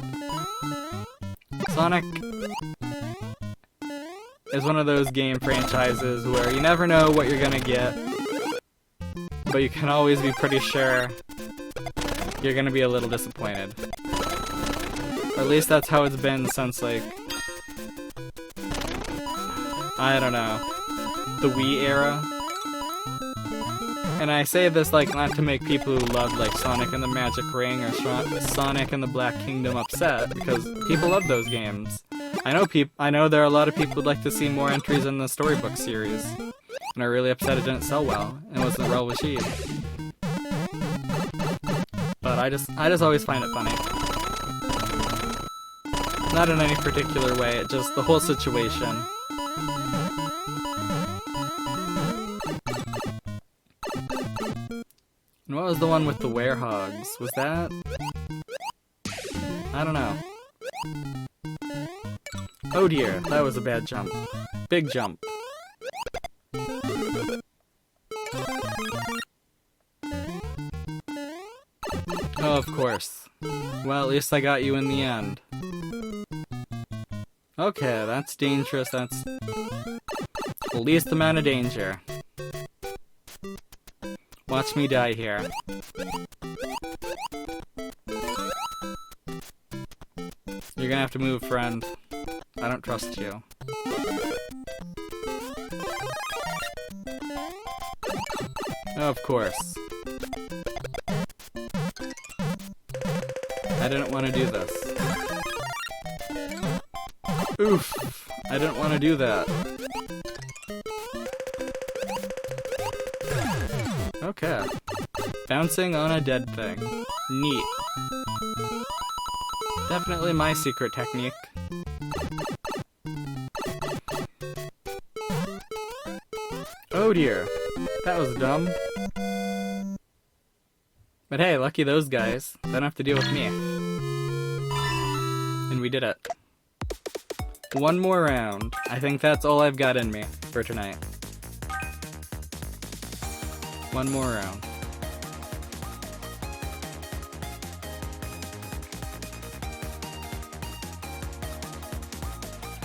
Sonic is one of those game franchises where you never know what you're gonna get, but you can always be pretty sure you're gonna be a little disappointed. Or at least that's how it's been since, like, I don't know, the Wii era. And I say this, like, not to make people who love, like, Sonic and the Magic Ring or Sonic and the Black Kingdom upset, because people love those games. I know there are a lot of people who'd like to see more entries in the Storybook series, and are really upset it didn't sell well, and wasn't well received. But I just always find it funny. Not in any particular way, it just the whole situation. And what was the one with the werehogs? Was that... I don't know. Oh dear, that was a bad jump. Big jump. Oh, of course. Well, at least I got you in the end. Okay, that's dangerous, that's the least amount of danger. Watch me die here. You're gonna have to move, friend. I don't trust you. Oh, of course. I didn't want to do this. Oof! I didn't want to do that. Okay. Bouncing on a dead thing. Neat. Definitely my secret technique. Oh dear. That was dumb. But hey, lucky those guys. They don't have to deal with me. And we did it. One more round. I think that's all I've got in me for tonight. One more round.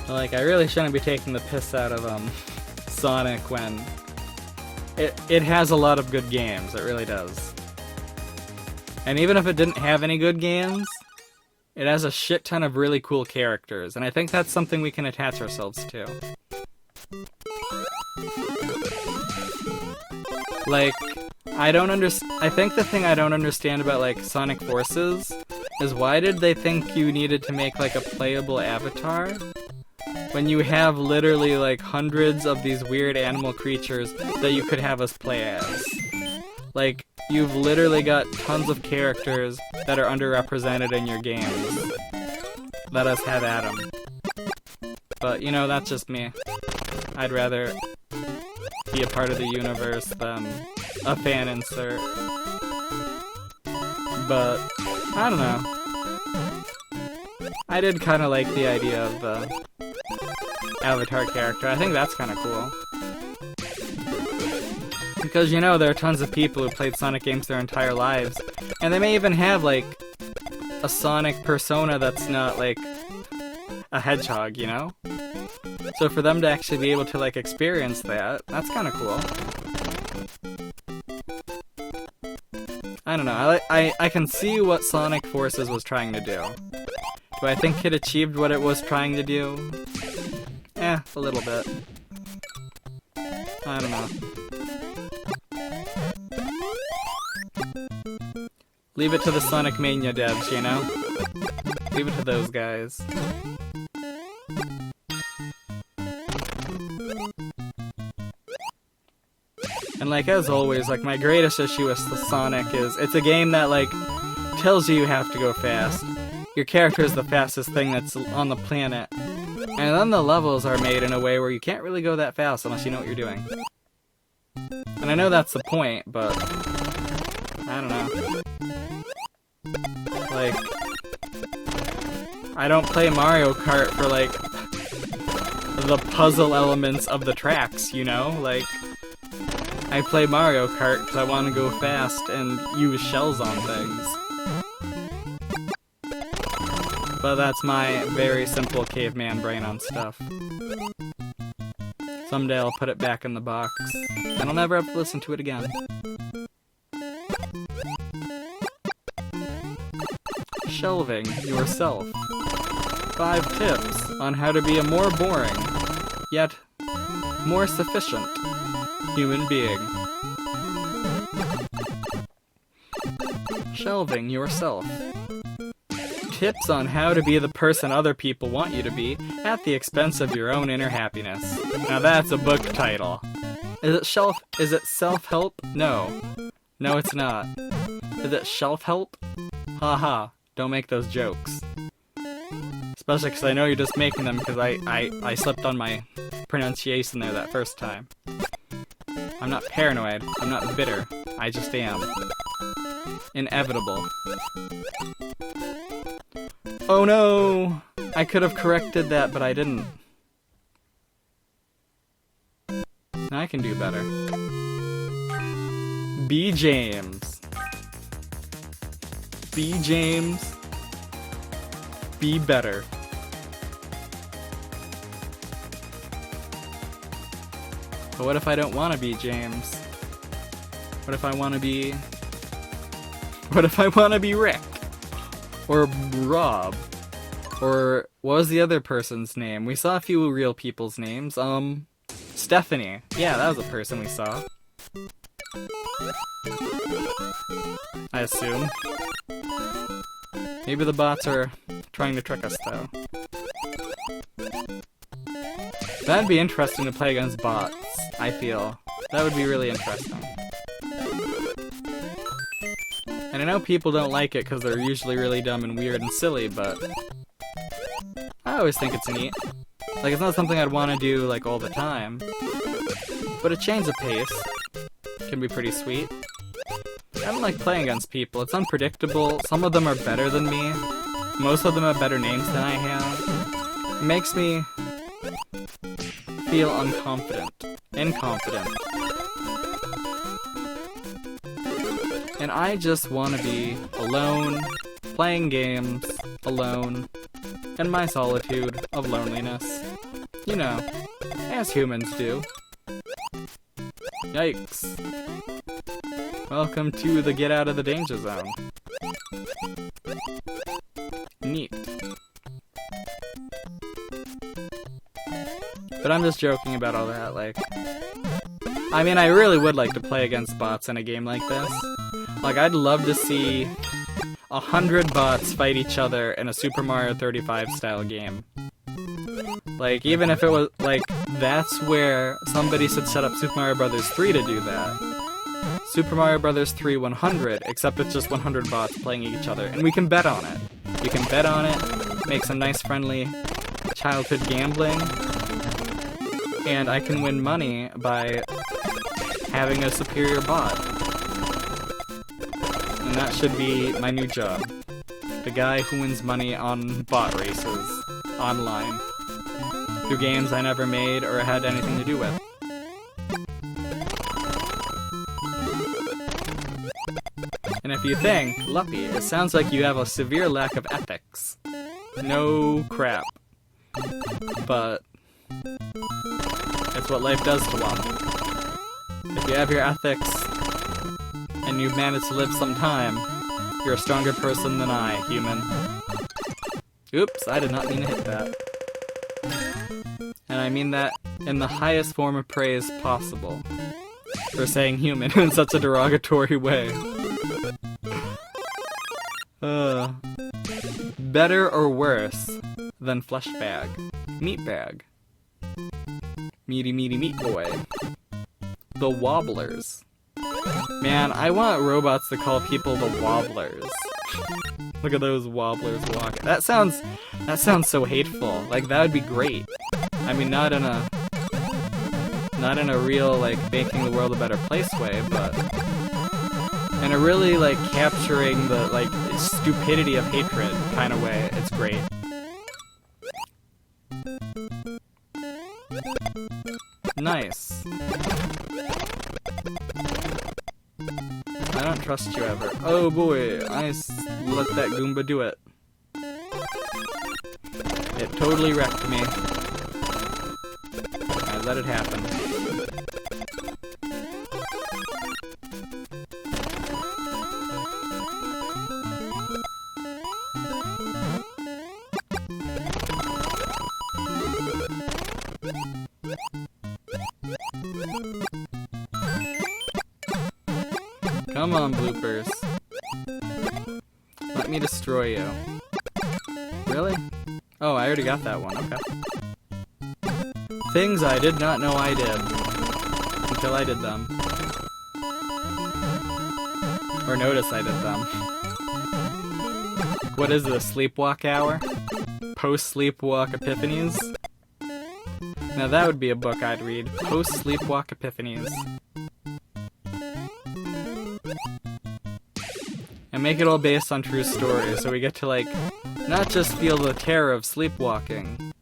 Like, I really shouldn't be taking the piss out of Sonic when it has a lot of good games. It really does. And even if it didn't have any good games, it has a shit ton of really cool characters, and I think that's something we can attach ourselves to. Like, I think the thing I don't understand about, like, Sonic Forces is why did they think you needed to make, like, a playable avatar when you have literally, like, hundreds of these weird animal creatures that you could have us play as? Like, you've literally got tons of characters that are underrepresented in your games. Let us have at 'em. But, you know, that's just me. I'd rather be a part of the universe than a fan insert. But, I don't know. I did kind of like the idea of the avatar character. I think that's kind of cool. Because, you know, there are tons of people who played Sonic games their entire lives, and they may even have, like, a Sonic persona that's not, like, a hedgehog, you know? So for them to actually be able to, like, experience that, that's kind of cool. I don't know, I can see what Sonic Forces was trying to do. Do I think it achieved what it was trying to do? A little bit. I don't know. Leave it to the Sonic Mania devs, you know? Leave it to those guys. And like, as always, like, my greatest issue with the Sonic is, it's a game that, like, tells you have to go fast. Your character is the fastest thing that's on the planet. And then the levels are made in a way where you can't really go that fast unless you know what you're doing. And I know that's the point, but I don't know. Like, I don't play Mario Kart for, like, the puzzle elements of the tracks, you know? Like, I play Mario Kart because I want to go fast and use shells on things. But that's my very simple caveman brain on stuff. Someday I'll put it back in the box, and I'll never have to listen to it again. Shelving yourself. 5 tips on how to be a more boring, yet more sufficient human being. Shelving yourself. Tips on how to be the person other people want you to be at the expense of your own inner happiness. Now that's a book title. Is it self-help? No. No, it's not. Is it shelf-help? Haha, don't make those jokes. Especially because I know you're just making them because I slipped on my pronunciation there that first time. I'm not paranoid. I'm not bitter. I just am. Inevitable. Oh no! I could have corrected that, but I didn't. Now I can do better. B. James. B. James. Be better. But what if I don't want to be James? What if I want to be... What if I want to be Rick? Or Rob? Or what was the other person's name? We saw a few real people's names. Stephanie. Yeah, that was a person we saw. I assume. Maybe the bots are trying to trick us, though. That'd be interesting to play against bots, I feel. That would be really interesting. And I know people don't like it because they're usually really dumb and weird and silly, but I always think it's neat. Like, it's not something I'd want to do, like, all the time. But a change of pace can be pretty sweet. don't like playing against people. It's unpredictable. Some of them are better than me. Most of them have better names than I have. It makes me feel unconfident. Inconfident. And I just want to be alone, playing games, alone, in my solitude of loneliness. You know, as humans do. Yikes. Welcome to the Get Out of the Danger Zone. Neat. But I'm just joking about all that, like... I mean, I really would like to play against bots in a game like this. Like, I'd love to see 100 bots fight each other in a Super Mario 35 style game. Like, even if it was, like, that's where somebody should set up Super Mario Bros. 3 to do that. Super Mario Bros. 3 100, except it's just 100 bots playing each other, and we can bet on it. We can bet on it, make some nice friendly childhood gambling, and I can win money by having a superior bot. And that should be my new job. The guy who wins money on bot races, online. Through games I never made or had anything to do with. And if you think, Luppi, it sounds like you have a severe lack of ethics. No crap. But it's what life does to one. If you have your ethics and you've managed to live some time, you're a stronger person than I, human. Oops, I did not mean to hit that. And I mean that in the highest form of praise possible. For saying human in such a derogatory way. Better or worse than flesh bag? Meat bag. Meaty meaty meat boy. The wobblers. Man, I want robots to call people the wobblers. Look at those wobblers walking. That sounds so hateful. Like, that would be great. I mean, not in a real, like, making the world a better place way, but in a really, like, capturing the, like, stupidity of hatred kind of way. It's great. Nice. I don't trust you ever. Oh boy, let that Goomba do it. It totally wrecked me. I let it happen. Come on, bloopers. Let me destroy you. Really? Oh, I already got that one, okay. Things I did not know I did. Until I did them. Or notice I did them. What is it, a sleepwalk hour? Post-sleepwalk epiphanies? Now that would be a book I'd read. Post-sleepwalk epiphanies. And make it all based on true stories, so we get to, like, not just feel the terror of sleepwalking,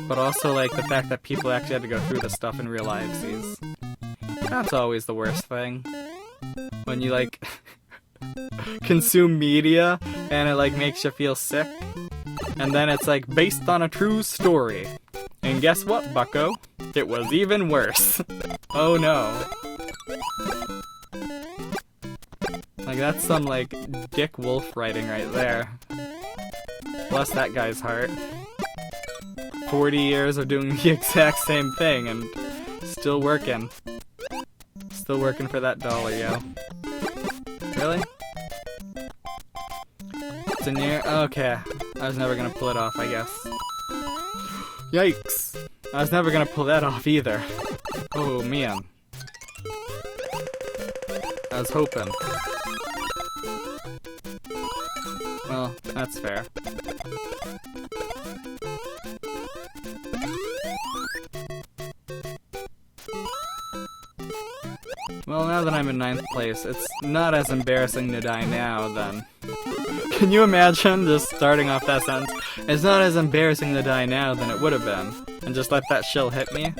but also, like, the fact that people actually had to go through this stuff in real lives. That's always the worst thing. When you, like, consume media, and it, like, makes you feel sick, and then it's, like, based on a true story. And guess what, bucko? It was even worse. Oh no. Like, that's some, like, Dick Wolf writing right there. Bless that guy's heart. 40 years of doing the exact same thing, and still working. Still working for that dollar, yo. Really? It's in here? Okay. I was never gonna pull it off, I guess. Yikes! I was never gonna pull that off either. Oh, man. I was hoping. Well, that's fair. Well, now that I'm in 9th place, it's not as embarrassing to die now, then. Can you imagine just starting off that sentence? It's not as embarrassing to die now than it would have been. And just let that shill hit me?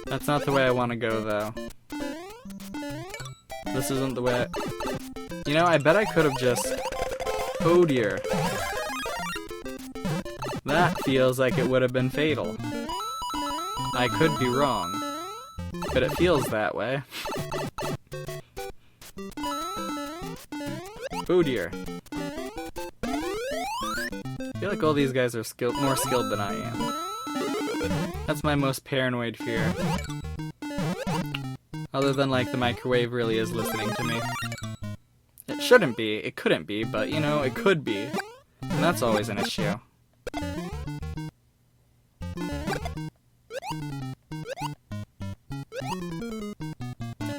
That's not the way I want to go, though. This isn't the way You know, I bet I could have just... Oh dear. That feels like it would have been fatal. I could be wrong. But it feels that way. Oh dear. I feel like all these guys are more skilled than I am. That's my most paranoid fear. Other than, like, the microwave really is listening to me. It shouldn't be, it couldn't be, but, you know, it could be. And that's always an issue.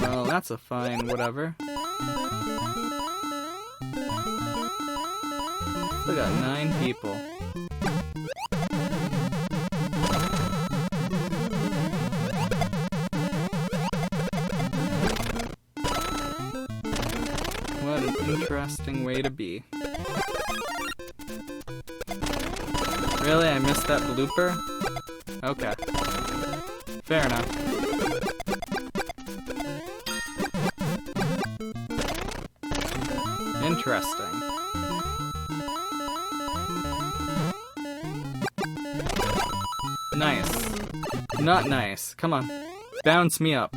Well, that's a fine whatever. We got 9 people. What an interesting way to be. Really? I missed that blooper? Okay. Fair enough. Interesting. Nice. Not nice. Come on. Bounce me up.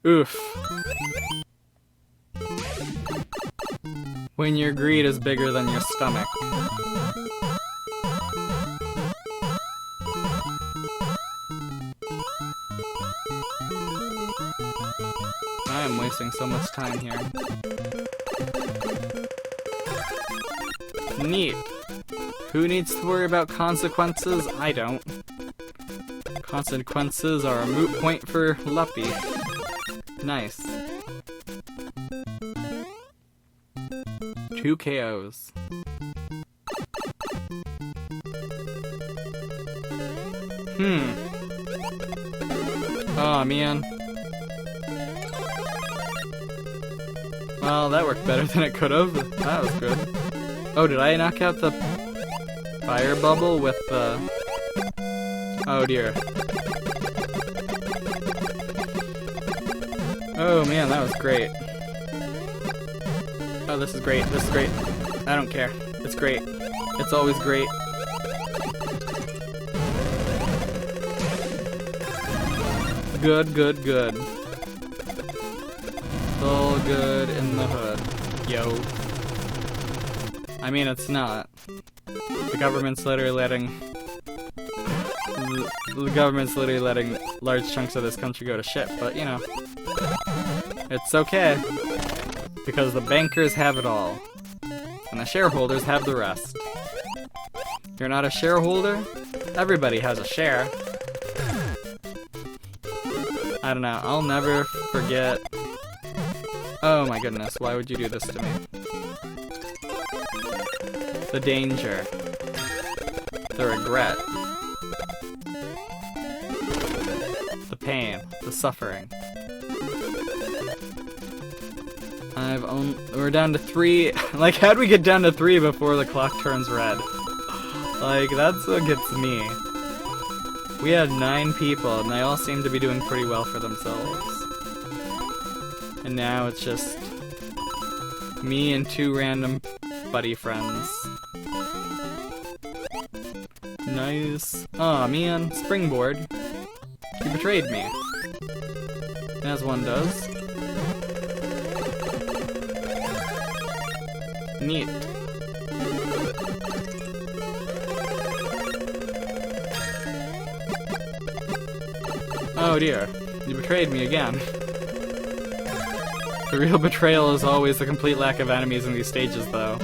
Oof. When your greed is bigger than your stomach. I am wasting so much time here. Neat. Who needs to worry about consequences? I don't. Consequences are a moot point for Luppi. Nice. 2 KOs. Aw, man. Well, that worked better than it could have. That was good. Oh, did I knock out the fire bubble with the... Oh dear. Oh man, that was great. Oh, this is great. This is great. I don't care. It's great. It's always great. Good, good, good. It's all good in the hood. Yo. I mean, it's not. The government's literally letting... The government's literally letting large chunks of this country go to shit, but, you know. It's okay. Because the bankers have it all. And the shareholders have the rest. You're not a shareholder? Everybody has a share. I don't know, I'll never forget... Oh my goodness, why would you do this to me? The danger. The regret. The pain. The suffering. We're down to 3. Like, how'd we get down to 3 before the clock turns red? Like, that's what gets me. We had 9 people, and they all seem to be doing pretty well for themselves. And now it's just me and 2 random buddy friends. Nice. Aw, man, springboard. You betrayed me. As one does. Neat. Oh dear, you betrayed me again. The real betrayal is always the complete lack of enemies in these stages, though.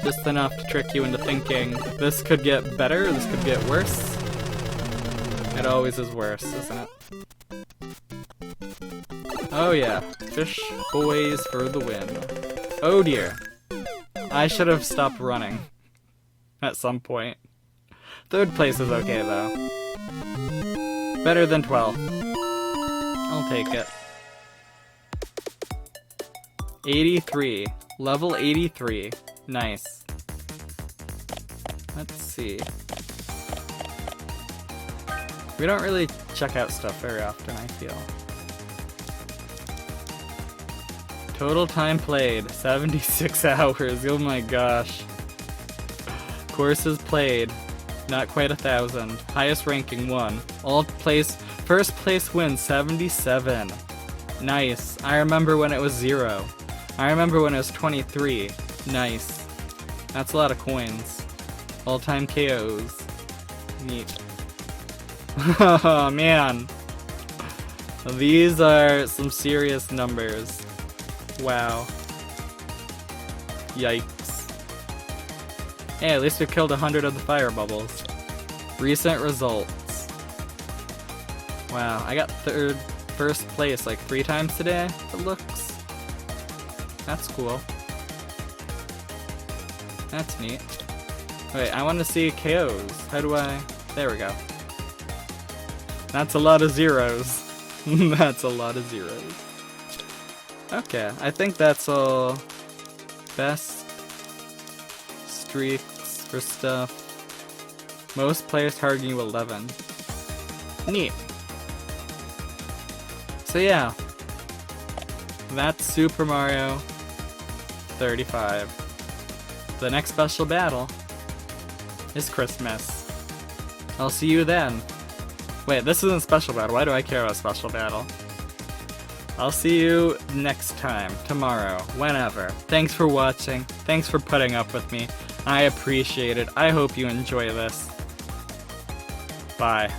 Just enough to trick you into thinking, this could get better, this could get worse. It always is worse, isn't it? Oh yeah, fish boys for the win. Oh dear. I should have stopped running. At some point. Third place is okay, though. Better than 12th. I'll take it. 83. Level 83. Nice. Let's see. We don't really check out stuff very often, I feel. Total time played, 76 hours. Oh my gosh. Courses played, not quite 1,000. Highest ranking 1. First place wins, 77. Nice. I remember when it was 0. I remember when it was 23. Nice. That's a lot of coins. All-time KOs. Neat. Oh man. These are some serious numbers. Wow. Yikes. Hey, at least we killed 100 of the fire bubbles. Recent results. Wow, I got first place like 3 times today, it looks. That's cool. That's neat. Wait, I want to see KOs. How do I... There we go. That's a lot of zeros. That's a lot of zeros. Okay, I think that's all. Best streaks for stuff. Most players targeting you 11. Neat. So yeah. That's Super Mario 35. The next special battle is Christmas. I'll see you then. Wait, this isn't special battle. Why do I care about special battle? I'll see you next time, tomorrow, whenever. Thanks for watching. Thanks for putting up with me. I appreciate it. I hope you enjoy this. Bye.